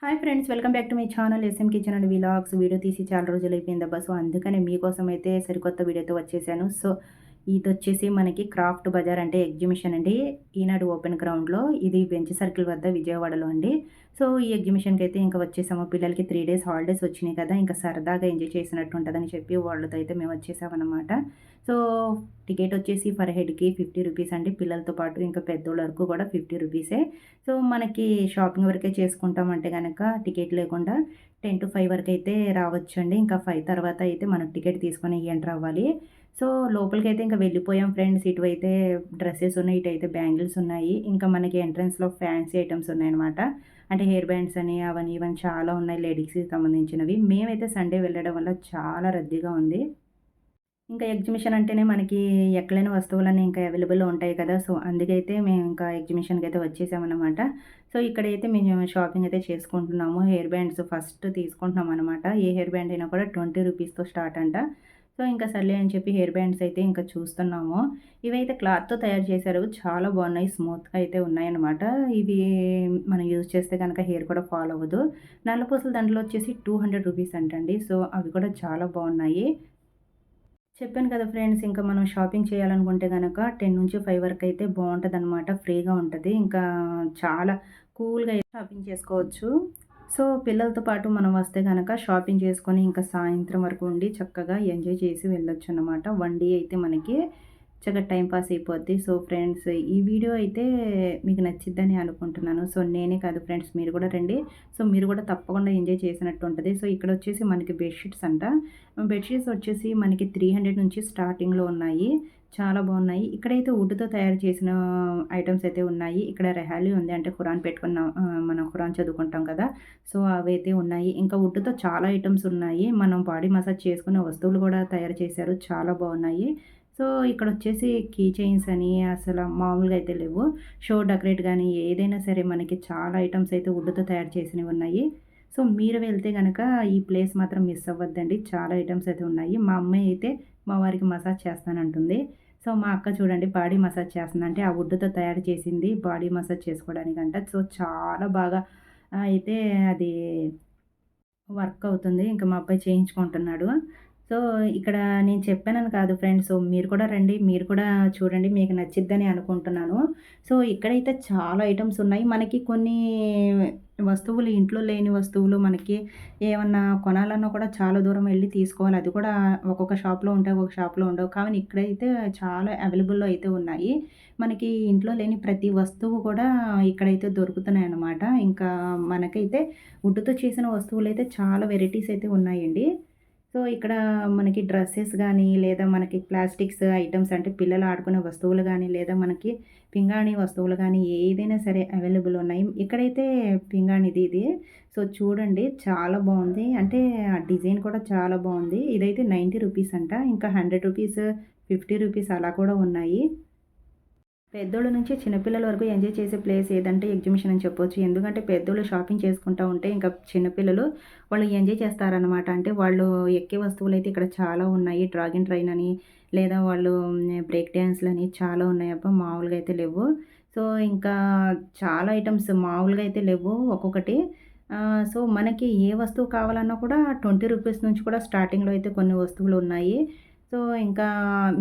Hi friends, welcome back to my channel S M kitchen and vlogs. Video తీసి చాలా రోజులు అయిపోయిందబ్బా. So అందుకనే మీకోసం అయితే సరికొత్త వీడియోతో వచ్చేసాను. సో ఇదొచ్చేసి మనకి క్రాఫ్ట్ బజార్ అంటే ఎగ్జిబిషన్ అండి. ఈనాడు ఓపెన్ గ్రౌండ్లో, ఇది బెంచ్ సర్కిల్ వద్ద విజయవాడలో అండి. సో ఈ ఎగ్జిబిషన్కి అయితే ఇంకా వచ్చేసాము. పిల్లలకి 3 days హాలిడేస్ వచ్చినాయి కదా, ఇంకా సరదాగా ఎంజాయ్ చేసినట్టు ఉంటుందని చెప్పి వాళ్ళతో అయితే మేము వచ్చేసామన్నమాట. సో టికెట్ వచ్చేసి పర్ హెడ్కి 50 రూపీస్ అండి. పిల్లలతో పాటు ఇంకా పెద్దోళ్ళ వరకు కూడా 50 రూపీసే. సో మనకి షాపింగ్ వరకే చేసుకుంటామంటే కనుక టికెట్ లేకుండా 10 to 5 వరకు అయితే రావచ్చండి. ఇంకా 5 తర్వాత అయితే మనం టికెట్ తీసుకొని ఎంటర్ అవ్వాలి. సో లోపలికైతే ఇంకా వెళ్ళిపోయాం ఫ్రెండ్స్. ఇటువైతే డ్రెస్సెస్ ఉన్నాయి, ఇటైతే బ్యాంగిల్స్ ఉన్నాయి. ఇంకా మనకి ఎంట్రన్స్‌లో ఫ్యాన్సీ ఐటెమ్స్ ఉన్నాయన్నమాట. అంటే హెయిర్ బ్యాండ్స్ అని అవని ఇవని చాలా ఉన్నాయి లేడీస్‌కి సంబంధించినవి. మేమైతే సండే వెళ్ళడం వల్ల చాలా రద్దీగా ఉంది. ఇంకా ఎగ్జిబిషన్ అంటేనే మనకి ఎక్కలేని వస్తువులన్నీ ఇంకా అవైలబుల్‌లో ఉంటాయి కదా! సో, అందుకైతే మేము ఇంకా ఎగ్జిబిషన్‌కైతే వచ్చేసామనమాట. సో, ఇక్కడైతే మేము షాపింగ్ అయితే చేసుకుంటున్నాము. హెయిర్ బ్యాండ్స్ ఫస్ట్ తీసుకుంటున్నామనమాట. ఏ హెయిర్ బ్యాండ్ అయినా కూడా 20 రూపీస్‌తో స్టార్ట్ అంట. సో, ఇంకా సర్లే అని చెప్పి హెయిర్ బ్యాండ్స్ అయితే ఇంకా చూస్తున్నాము. ఇవైతే క్లాత్‌తో తయారు చేశారు. చాలా బాగున్నాయి. స్మూత్‌గా అయితే ఉన్నాయన్నమాట. ఇవి మనం యూజ్ చేస్తే గనక హెయిర్ కూడా ఫాల్ అవ్వదు. నల్లపూసల దండలు వచ్చేసి 200 రూపీస్ అంటండి. సో, అవి కూడా చాలా బాగున్నాయి. చెప్పాను కదా ఫ్రెండ్స్, ఇంకా మనం షాపింగ్ చేయాలనుకుంటే గనక 10-5 వరకైతే బావుంటదనమాట. ఫ్రీగా ఉంటది. ఇంకా చాలా కూల్‌గా అయితే షాపింగ్ చేసుకోవచ్చు. సో, పిల్లలతో పాటు మనం వస్తే గనక షాపింగ్ చేసుకొని ఇంకా సాయంత్రం వరకు ఉండి చక్కగా ఎంజాయ్ చేసి వెళ్ళొచ్చనమాట. 1 డే అయితే మనకి చక్కగా టైం పాస్ అయిపోద్ది. సో ఫ్రెండ్స్, ఈ వీడియో అయితే మీకు నచ్చిద్దని అనుకుంటున్నాను. సో నేనే కాదు ఫ్రెండ్స్, మీరు కూడా రండి. సో మీరు కూడా తప్పకుండా ఎంజాయ్ చేసినట్టు ఉంటది. సో ఇక్కడ వచ్చేసి మనకి బెడ్‌షీట్స్ అంట. బెడ్‌షీట్స్ వచ్చేసి మనకి 300 నుంచి స్టార్టింగ్‌లో ఉన్నాయి. చాలా బాగున్నాయి. ఇక్కడైతే వుడ్‌తో తయారు చేసిన ఐటెమ్స్ అయితే ఉన్నాయి. ఇక్కడ రెహాలి ఉంది. అంటే ఖురాన్ పెట్టుకున్న మనం ఖురాన్ చదువుకుంటాం కదా! సో అవైతే ఉన్నాయి. ఇంకా వుడ్‌తో చాలా ఐటెమ్స్ ఉన్నాయి. మనం బాడీ మసాజ్ చేసుకునే వస్తువులు కూడా తయారు చేశారు. చాలా బాగున్నాయి. సో ఇక్కడొచ్చేసి కీ చైన్స్ అని అసల మామూలుగా అయితే లేవు. షో డెకరేట్ గానీ ఏదైనా సరే మనకి చాలా ఐటెమ్స్ అయితే వుడ్‌తో తయారు చేసినవి ఉన్నాయి. సో మీరు వెళ్తే గనక ఈ ప్లేస్ మాత్రం మిస్ అవ్వద్దండి. చాలా ఐటెమ్స్ అయితే ఉన్నాయి. మా అమ్మాయి అయితే మా వారికి మసాజ్ చేస్తానంటుంది. సో మా అక్క చూడండి బాడీ మసాజ్ చేస్తుందంటే ఆ వుడ్‌తో తయారు చేసింది బాడీ మసాజ్ చేసుకోవడానికంట. సో చాలా బాగా అయితే అది వర్క్ అవుతుంది. ఇంక మా అబ్బాయి చేయించుకుంటున్నాడు. సో, ఇక్కడ నేను చెప్పానని కాదు ఫ్రెండ్స్. సో, మీరు కూడా రండి. మీరు కూడా చూడండి. మీకు నచ్చిద్దని అనుకుంటున్నాను. సో, ఇక్కడైతే చాలా ఐటెమ్స్ ఉన్నాయి. మనకి కొన్ని వస్తువులు, ఇంట్లో లేని వస్తువులు మనకి ఏమన్నా కొనాలన్నా కూడా చాలా దూరం వెళ్లి తీసుకోవాలి. అది కూడా ఒక్కొక్క షాప్‌లో ఉంటాయి. ఒక్కొక్క షాప్‌లో ఉండవు. కానీ ఇక్కడైతే చాలా అవైలబుల్‌లో అయితే ఉన్నాయి. మనకి ఇంట్లో లేని ప్రతి వస్తువు కూడా ఇక్కడైతే దొరుకుతున్నాయన్నమాట. ఇంకా మనకైతే వుడ్‌తో చేసిన వస్తువులైతే చాలా వెరైటీస్ అయితే ఉన్నాయండి. సో, ఇక్కడ మనకి డ్రెసెస్ గానీ, లేదా మనకి ప్లాస్టిక్స్ ఐటెమ్స్ అంటే పిల్లలు ఆడుకునే వస్తువులు గానీ, లేదా మనకి పింగాణీ వస్తువులు గానీ, ఏదైనా సరే అవైలబుల్ ఉన్నాయి. ఇక్కడైతే పింగాణిది ఇది. సో, చూడండి చాలా బావుంది. అంటే ఆ డిజైన్ కూడా చాలా బావుంది. ఇదైతే 90 రూపీస్ అంట. ఇంకా 100 రూపీస్, 50 రూపీస్ అలా కూడా ఉన్నాయి. పెద్దోళ్ళ నుంచి చిన్నపిల్లల వరకు ఎంజాయ్ చేసే ప్లేస్ ఏదంటే ఎగ్జిబిషన్ అని చెప్పొచ్చు. ఎందుకంటే పెద్దోళ్ళు షాపింగ్ చేసుకుంటా ఉంటే ఇంకా చిన్నపిల్లలు వాళ్ళు ఎంజాయ్ చేస్తారనమాట. అంటే వాళ్ళు ఎక్కే వస్తువులైతే ఇక్కడ చాలా ఉన్నాయి. డ్రాగన్ ట్రైన్ అని, లేదా వాళ్ళు బ్రేక్ డాన్స్‌లని చాలా ఉన్నాయి. అబ్బా! మామూలుగా అయితే లేవు. సో, ఇంకా చాలా ఐటెమ్స్ మామూలుగా అయితే లేవు ఒక్కొక్కటి. సో, మనకి ఏ వస్తువు కావాలన్నా కూడా 20 రూపీస్ నుంచి కూడా స్టార్టింగ్‌లో అయితే కొన్ని వస్తువులు ఉన్నాయి. సో, ఇంకా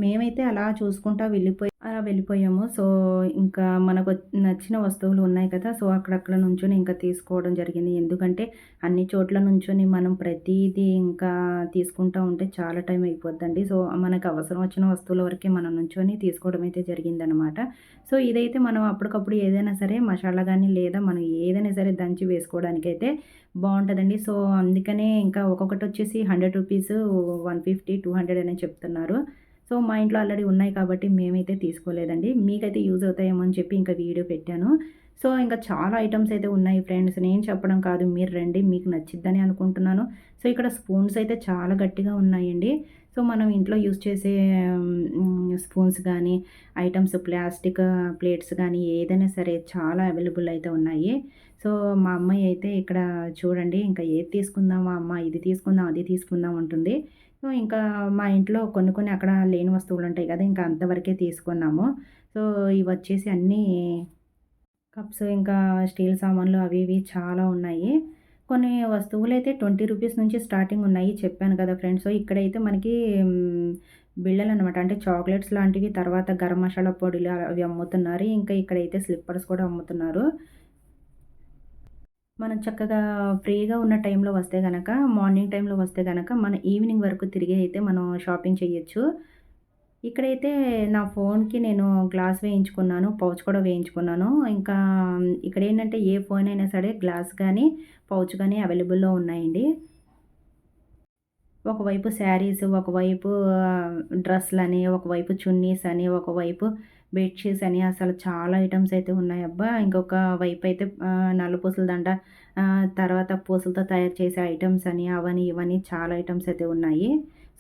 మేమైతే అలా చూసుకుంటా వెళ్ళిపోయాము. సో, ఇంకా మనకు నచ్చిన వస్తువులు ఉన్నాయి కదా! సో, అక్కడక్కడ నుంచొని ఇంకా తీసుకోవడం జరిగింది. ఎందుకంటే అన్ని చోట్ల నుంచొని మనం ప్రతీదీ ఇంకా తీసుకుంటా ఉంటే చాలా టైం అయిపోద్దండి. సో, మనకు అవసరం వచ్చిన వస్తువుల వరకే మనం నుంచొని తీసుకోవడం అయితే జరిగిందనమాట. సో, ఇదైతే మనం అప్పటికప్పుడు ఏదైనా సరే మసాలా గానీ, లేదా మనం ఏదైనా సరే దంచి వేసుకోవడానికైతే బావుంటదండి. సో, అందుకనే ఇంకా ఒక్కొక్కటొచ్చేసి 100 రూపీస్, 150, 200 అనే చెప్తున్నారు. సో, మా ఇంట్లో ఆల్రెడీ ఉన్నాయి కాబట్టి మేమైతే తీసుకోలేదండి. మీకైతే యూజ్ అవుతాయేమో అని చెప్పి ఇంకా వీడియో పెట్టాను. సో, ఇంకా చాలా ఐటెమ్స్ అయితే ఉన్నాయి ఫ్రెండ్స్. నేను చెప్పడం కాదు, మీరు రండి. మీకు నచ్చిద్దని అనుకుంటున్నాను. సో, ఇక్కడ స్పూన్స్ అయితే చాలా గట్టిగా ఉన్నాయండి. సో, మనం ఇంట్లో యూజ్ చేసే స్పూన్స్ గానీ, ఐటెమ్స్ ప్లాస్టిక్ ప్లేట్స్ గానీ, ఏదైనా సరే చాలా అవైలబుల్ అయితే ఉన్నాయి. సో, మా అమ్మాయి అయితే ఇక్కడ చూడండి, ఇంకా ఏది తీసుకుందామా అమ్మ, ఇది తీసుకుందాం, అది తీసుకుందాం అంటుంది. సో, ఇంకా మా ఇంట్లో కొన్ని కొన్ని అక్కడ లేని వస్తువులుంటాయి కదా! ఇంకా అంతవరకే తీసుకున్నాము. సో, ఇవొచ్చేసి అన్నీ కప్స్, ఇంకా స్టీల్ సామాన్లు అవి ఇవి చాలా ఉన్నాయి. కొన్ని వస్తువులైతే 20 రూపీస్ నుంచి స్టార్టింగ్ ఉన్నాయి చెప్పాను కదా ఫ్రెండ్స్. ఇక్కడైతే మనకి బిళ్ళలనమాట. అంటే చాక్లెట్స్ లాంటివి, తర్వాత గరం మసాలా పొడులు అవి అమ్ముతున్నారు. ఇంకా ఇక్కడైతే స్లిప్పర్స్ కూడా అమ్ముతున్నారు. మనం చక్కగా ఫ్రీగా ఉన్న టైంలో వస్తే గనక, మార్నింగ్ టైంలో వస్తే గనక, మన ఈవినింగ్ వరకు తిరిగి అయితే మనం షాపింగ్ చేయొచ్చు. ఇక్కడైతే నా ఫోన్‌కి నేను గ్లాస్ వేయించుకున్నాను. పౌచ్ కూడా వేయించుకున్నాను. ఇంకా ఇక్కడేంటంటే ఏ ఫోన్ అయినా సరే గ్లాస్ గానీ, పౌచ్ గానీ అవైలబుల్‌లో ఉన్నాయండి. ఒకవైపు శారీస్, ఒకవైపు డ్రెస్‌లని, ఒకవైపు చున్నీస్ అని, ఒకవైపు బెడ్‌షీట్స్ అని అసలు చాలా ఐటెమ్స్ అయితే ఉన్నాయబ్బా! ఇంకొక వైపయితే నల్ల పూసల దండ, తర్వాత పూసలతో తయారు చేసే ఐటెమ్స్ అని, అవని, ఇవని చాలా ఐటెమ్స్ అయితే ఉన్నాయి.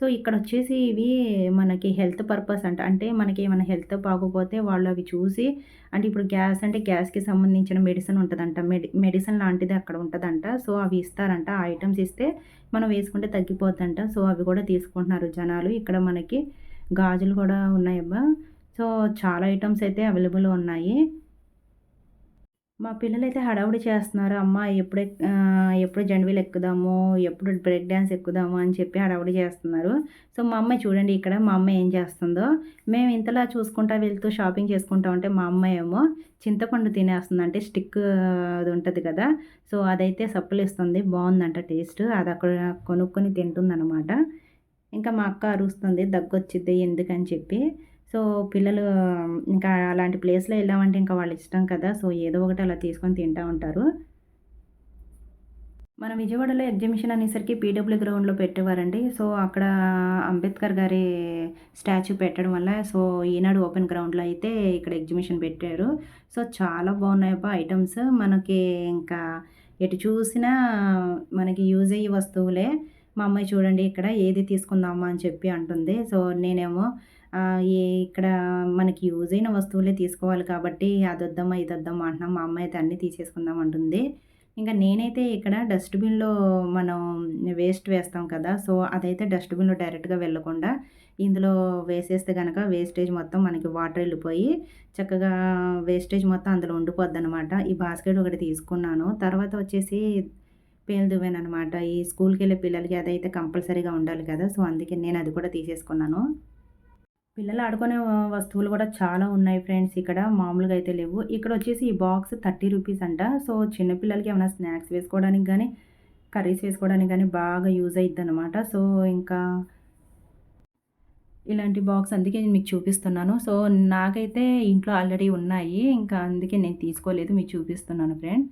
సో, ఇక్కడొచ్చేసి ఇవి మనకి హెల్త్ పర్పస్ అంట. అంటే మనకేమైనా హెల్త్ బాగోపోతే వాళ్ళు అవి చూసి, అంటే ఇప్పుడు గ్యాస్ అంటే గ్యాస్‌కి సంబంధించిన మెడిసిన్ ఉంటదంట. మెడిసిన్ లాంటిది అక్కడ ఉంటదంట. సో, అవి ఇస్తారంట. ఆ ఐటెమ్స్ ఇస్తే మనం వేసుకుంటే తగ్గిపోద్దంట. సో, అవి కూడా తీసుకుంటున్నారు జనాలు. ఇక్కడ మనకి గాజులు కూడా ఉన్నాయబ్బా! సో, చాలా ఐటెమ్స్ అయితే అవైలబుల్‌లో ఉన్నాయి. మా పిల్లలైతే హడావుడి చేస్తున్నారు. అమ్మ ఎప్పుడు జండీవీల్ ఎక్కుదాము, ఎప్పుడు బ్రేక్ డాన్స్ ఎక్కుదాము అని చెప్పి హడావుడి చేస్తున్నారు. సో, మా అమ్మాయి చూడండి ఇక్కడ మా అమ్మాయి ఏం చేస్తుందో. మేము ఇంతలా చూసుకుంటా వెళ్తూ షాపింగ్ చేసుకుంటా ఉంటే మా అమ్మాయేమో చింతపండు తినేస్తుంది. అంటే స్టిక్ అది ఉంటది కదా! సో, అదైతే సప్పులిస్తుంది. బావుందంట టేస్ట్. అది అక్కడ కొనుక్కొని తింటుందనమాట. ఇంకా మా అక్క అరుస్తుంది దగ్గొచ్చిద్ది ఎందుకని చెప్పి. సో, పిల్లలు ఇంకా అలాంటి ప్లేస్‌లో ఎళ్ళామంటే ఇంకా వాళ్ళ ఇష్టం కదా! సో, ఏదో ఒకటి అలా తీసుకొని తింటా ఉంటారు. మన విజయవాడలో ఎగ్జిబిషన్ అనేసరికి పీడబ్ల్యూ గ్రౌండ్‌లో పెట్టేవారండి. సో, అక్కడ అంబేద్కర్ గారి స్టాచ్యూ పెట్టడం వల్ల సో, ఈనాడు ఓపెన్ గ్రౌండ్‌లో అయితే ఇక్కడ ఎగ్జిబిషన్ పెట్టారు. సో, చాలా బాగున్నాయబ్బా ఐటెమ్స్. మనకి ఇంకా ఎటు చూసినా మనకి యూజ్ అయ్యే వస్తువులే. మా అమ్మాయి చూడండి ఇక్కడ ఏది తీసుకుందామా అని చెప్పి అంటుంది. సో, నేనేమో ఇక్కడ మనకి యూజ్ అయిన వస్తువులే తీసుకోవాలి కాబట్టి అదొద్దమ్మా, ఇదొద్దమ్మా అంటున్నాం. మా అమ్మాయి అయితే అన్నీ తీసేసుకుందాం అంటుంది. ఇంక నేనైతే ఇక్కడ డస్ట్‌బిన్‌లో మనం వేస్ట్ వేస్తాం కదా! సో, అదైతే డస్ట్‌బిన్‌లో డైరెక్ట్‌గా వెళ్ళకుండా ఇందులో వేసేస్తే గనక వేస్టేజ్ మొత్తం మనకి వాటర్ ఎళ్ళిపోయి చక్కగా వేస్టేజ్ మొత్తం అందులో ఉండిపోద్దనమాట. ఈ బాస్కెట్ ఒకటి తీసుకున్నాను. తర్వాత వచ్చేసి పేలు దువ్వాననమాట. ఈ స్కూల్‌కెళ్ళే పిల్లలకి అదైతే కంపల్సరీగా ఉండాలి కదా! సో, అందుకే నేను అది కూడా తీసేసుకున్నాను. పిల్లలు ఆడుకునే వస్తువులు కూడా చాలా ఉన్నాయి ఫ్రెండ్స్ ఇక్కడ. మామూలుగా అయితే లేవు. ఇక్కడొచ్చేసి ఈ బాక్స్ 30 రూపీస్ అంట. సో, చిన్న పిల్లలకి ఏమైనా స్నాక్స్ వేసుకోవడానికి గానీ, కర్రీస్ వేసుకోవడానికి గానీ బాగా యూజ్ అయిద్దనమాట. సో, ఇంకా ఇలాంటి బాక్స్ అందుకే నేను మీకు చూపిస్తున్నాను. సో, నాకైతే ఇంట్లో ఆల్రెడీ ఉన్నాయి. ఇంకా అందుకే నేను తీసుకోలేదు. మీకు చూపిస్తున్నాను ఫ్రెండ్.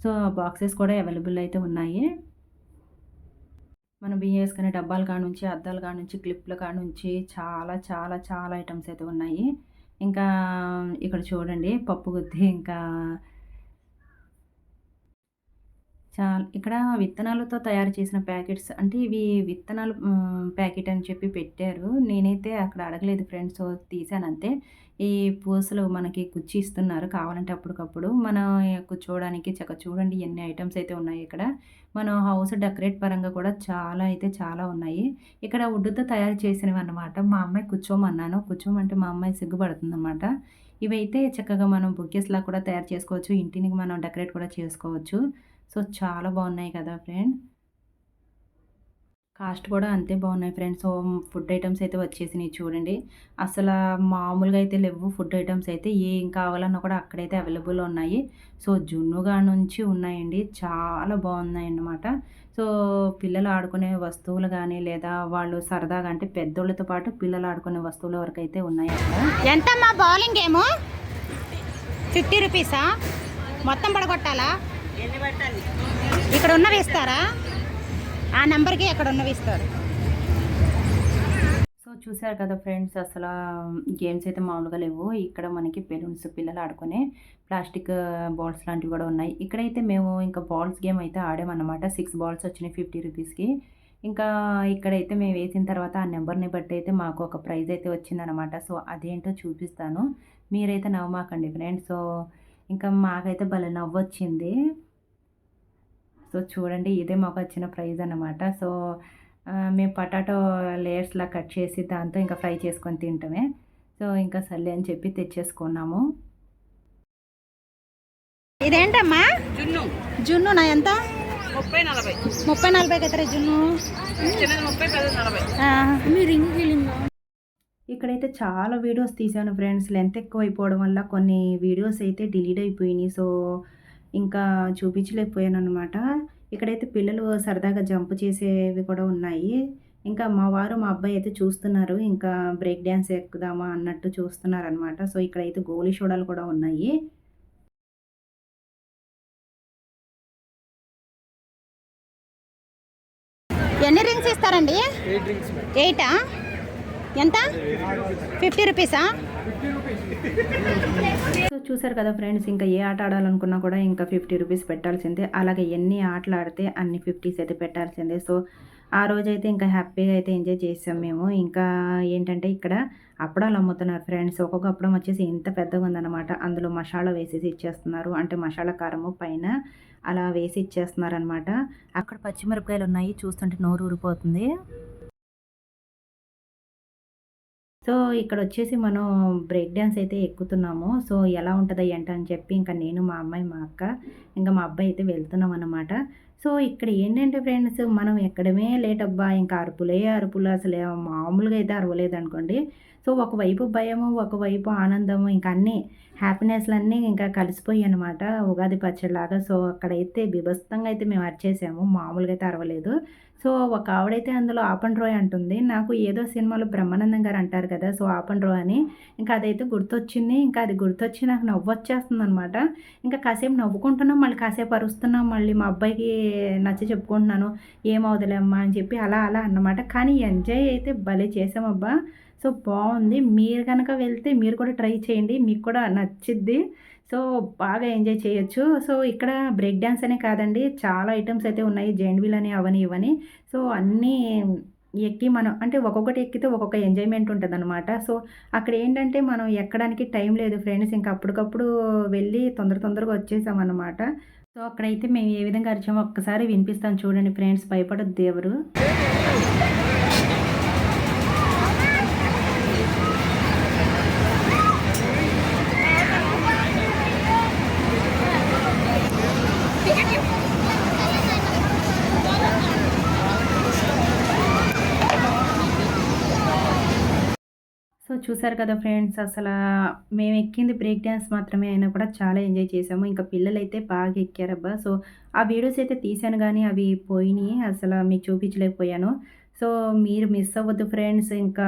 సో, బాక్సెస్ కూడా అవైలబుల్ అయితే ఉన్నాయి. మనం బియ్యం ఏసుకునే డబ్బాల కాడ్నుంచి, అద్దాల కాడ్నుంచి, క్లిప్‌ల కాడ్నుంచి చాలా, చాలా, చాలా ఐటెమ్స్ అయితే ఉన్నాయి. ఇంకా ఇక్కడ చూడండి పప్పు గుత్తి ఇంకా ఇక్కడ విత్తనాలతో తయారు చేసిన ప్యాకెట్స్ అంటే ఇవి విత్తనాలు ప్యాకెట్ అని చెప్పి పెట్టారు. నేనైతే అక్కడ అడగలేదు ఫ్రెండ్స్. సో, తీసానంతే. ఈ పూసలు మనకి కుచ్చి ఇస్తున్నారు కావాలంటే అప్పటికప్పుడు. మనం కూర్చోవడానికి చూడండి ఎన్ని ఐటెమ్స్ అయితే ఉన్నాయి ఇక్కడ. మనం హౌస్ డెకరేట్ పరంగా కూడా చాలా అయితే చాలా ఉన్నాయి. ఇక్కడ వుడ్‌తో తయారు చేసినవన్నమాట. మా అమ్మాయి కూర్చోమన్నాను. కూర్చోమంటే మా అమ్మాయి సిగ్గుపడుతుందనమాట. ఇవైతే చక్కగా మనం బొకేస్‌లా కూడా తయారు చేసుకోవచ్చు. ఇంటిని మనం డెకరేట్ కూడా చేసుకోవచ్చు. సో, చాలా బాగున్నాయి కదా ఫ్రెండ్. కాస్ట్ కూడా అంతే బాగున్నాయి ఫ్రెండ్స్. సో, ఫుడ్ ఐటెమ్స్ అయితే వచ్చేసినాయి చూడండి. అసలా మామూలుగా అయితే లెవ్వు ఫుడ్ ఐటెమ్స్ అయితే. ఏం కావాలన్నా కూడా అక్కడైతే అవైలబుల్‌లో ఉన్నాయి. సో, జున్నుగా నుంచి ఉన్నాయండి. చాలా బాగున్నాయన్నమాట. సో, పిల్లలు ఆడుకునే వస్తువులు గానీ, లేదా వాళ్ళు సరదాగా అంటే పెద్దోళ్ళతో పాటు పిల్లలు ఆడుకునే వస్తువుల వరకైతే ఉన్నాయి అక్కడ. ఎంతమ్మా బౌలింగ్ గేము? 50 రూపీసా? మొత్తం పడగొట్టాలా? ఇక్కడ ఉన్నవి ఇస్తారా? ఆ నెంబర్కి ఎక్కడ ఉన్నవి ఇస్తారు. సో, చూసారు కదా ఫ్రెండ్స్ అసలా గేమ్స్ అయితే మామూలుగా లేవు. ఇక్కడ మనకి బెలూన్స్ పిల్లలు ఆడుకునే ప్లాస్టిక్ బాల్స్ లాంటివి కూడా ఉన్నాయి. ఇక్కడైతే మేము ఇంకా బాల్స్ గేమ్ అయితే ఆడామన్నమాట. 6 బాల్స్ వచ్చినాయి 50 రూపీస్‌కి. ఇంకా ఇక్కడైతే మేము వేసిన తర్వాత ఆ నెంబర్‌ని బట్టి అయితే మాకు ఒక ప్రైజ్ అయితే వచ్చిందనమాట. సో, అదేంటో చూపిస్తాను. మీరైతే నవ్వమాకండి ఫ్రెండ్స్. సో, ఇంకా మాకైతే భలే నవ్వొచ్చింది. సో, చూడండి ఇదే మాకొచ్చిన ప్రైజ్ అన్నమాట. సో, మేము పొటాటో లేయర్స్‌లా కట్ చేసి దాంతో ఇంకా ఫ్రై చేసుకొని తింటమే. సో, ఇంకా సర్లే అని చెప్పి తెచ్చేసుకున్నాము. ఇదేంటమ్మా? జున్నునా ఎంత? 30-40 అవుతారు జున్ను. ఇక్కడైతే చాలా వీడియోస్ తీశాను ఫ్రెండ్స్. లెంత్ ఎక్కువైపోవడం వల్ల కొన్ని వీడియోస్ అయితే డిలీట్ అయిపోయినాయి. సో, ఇంకా చూపించలేకపోయాననమాట. ఇక్కడైతే పిల్లలు సరదాగా జంప్ చేసేవి కూడా ఉన్నాయి. ఇంకా మా వారు, మా అబ్బాయి అయితే చూస్తున్నారు. ఇంకా బ్రేక్ డాన్స్ ఎక్కుదామా అన్నట్టు చూస్తున్నారనమాట. సో, ఇక్కడైతే గోలీ సోడాలు కూడా ఉన్నాయి. ఎన్ని రింగ్స్ ఇస్తారండి? 8 ఎంత? 50 రూపీసా? సో చూసారు కదా ఫ్రెండ్స్, ఇంకా ఏ ఆట ఆడాలనుకున్నా కూడా ఇంకా 50 రూపీస్ పెట్టాల్సిందే. అలాగే ఎన్ని ఆటలు ఆడితే అన్ని 50s అయితే పెట్టాల్సిందే. సో ఆ రోజైతే ఇంకా హ్యాపీగా అయితే ఎంజాయ్ చేసాం మేము. ఇంకా ఏంటంటే ఇక్కడ అప్పడాలు అమ్ముతున్నారు ఫ్రెండ్స్. ఒక్కొక్క అప్పడం వచ్చేసి ఇంత పెద్దగా ఉందన్నమాట. అందులో మసాలా వేసేసి ఇచ్చేస్తున్నారు. అంటే మసాలా కారము పైన అలా వేసి ఇచ్చేస్తున్నారనమాట. అక్కడ పచ్చిమిరపకాయలు ఉన్నాయి, చూస్తుంటే నోరు ఊరిపోతుంది. సో ఇక్కడొచ్చేసి మనం బ్రేక్ డాన్స్ అయితే ఎక్కుతున్నాము. సో ఎలా ఉంటదా ఏంటా అని చెప్పి ఇంకా నేను, మా అమ్మాయి, మా అక్క, ఇంకా మా అబ్బాయి అయితే వెళ్తున్నామన్నమాట. సో ఇక్కడ ఏంటంటే ఫ్రెండ్స్, మనం ఎక్కడమే లేటబ్బా! ఇంకా అరుపులే అరుపులు, అసలు మామూలుగా అయితే అరవలేదనుకోండి. సో ఒకవైపు భయము, ఒకవైపు ఆనందము, ఇంకా అన్నీ హ్యాపీనెస్‌లన్నీ ఇంకా కలిసిపోయాయన్నమాట ఉగాది పచ్చడిలాగా. సో అక్కడైతే బీభత్సంగా అయితే మేము అరిచేసాము. మామూలుగా అయితే అరవలేదు. సో ఒక ఆవిడైతే అందులో ఆపండి రోయ్ అంటుంది. నాకు ఏదో సినిమాలో బ్రహ్మానందం గారు అంటారు కదా! సో ఆపండి రోయ్ అని. ఇంకా అదైతే గుర్తొచ్చింది. ఇంకా అది గుర్తొచ్చి నాకు నవ్వొచ్చేస్తుందనమాట. ఇంకా కాసేపు నవ్వుకుంటున్నాం, మళ్ళీ కాసేపు అరుస్తున్నాం. మళ్ళీ మా అబ్బాయికి నచ్చ చెప్పుకుంటున్నాను. "ఏమవుదులే అమ్మా" అని చెప్పి అలా అలా అన్నమాట. కానీ ఎంజాయ్ అయితే భలే చేసామబ్బా! సో బావుంది. మీరు గనక వెళ్తే మీరు కూడా ట్రై చేయండి. మీకు కూడా నచ్చిద్ది. సో బాగా ఎంజాయ్ చేయొచ్చు. సో ఇక్కడ బ్రేక్ డాన్స్ అనే కాదండి, చాలా ఐటెమ్స్ అయితే ఉన్నాయి. జెయింట్ వీల్ అని అవని ఇవని. సో అన్నీ ఎక్కి మనం అంటే ఒక్కొక్కటి ఎక్కితే ఒక్కొక్క ఎంజాయ్‌మెంట్ ఉంటదనమాట. సో అక్కడేంటంటే మనం ఎక్కడానికి టైం లేదు ఫ్రెండ్స్. ఇంక అప్పటికప్పుడు వెళ్ళి తొందరగా వచ్చేసామనమాట. సో అక్కడైతే మేము ఏ విధంగా అరిచామో ఒక్కసారి వినిపిస్తాను చూడండి ఫ్రెండ్స్. భయపడొద్దు ఎవరు. సో చూసారు కదా ఫ్రెండ్స్, అసలా మేము ఎక్కింది బ్రేక్ డాన్స్ మాత్రమే అయినా కూడా చాలా ఎంజాయ్ చేసాము. ఇంకా పిల్లలైతే బాగా ఎక్కారబ్బా! సో ఆ వీడియోస్ అయితే తీశాను గానీ అవి పోయినియి. అసల మీకు చూపించలేకపోయాను. సో మీరు మిస్ అవ్వద్దు ఫ్రెండ్స్. ఇంకా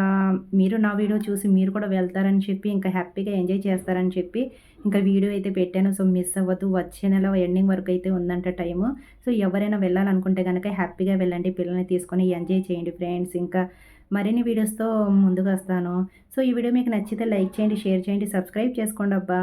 మీరు నా వీడియో చూసి మీరు కూడా వెళ్తారని చెప్పి, ఇంకా హ్యాపీగా ఎంజాయ్ చేస్తారని చెప్పి ఇంకా వీడియో అయితే పెట్టాను. సో మిస్ అవ్వద్దు. వచ్చే నెల ఎండింగ్ వరకు అయితే ఉందంట టైము. సో ఎవరైనా వెళ్ళాలనుకుంటే గనక హ్యాపీగా వెళ్ళండి. పిల్లల్ని తీసుకొని ఎంజాయ్ చేయండి ఫ్రెండ్స్. ఇంకా మరిన్ని వీడియోస్‌తో ముందుకొస్తాను. సో ఈ వీడియో మీకు నచ్చితే లైక్ చేయండి, షేర్ చేయండి, సబ్స్క్రైబ్ చేసుకోండబ్బా!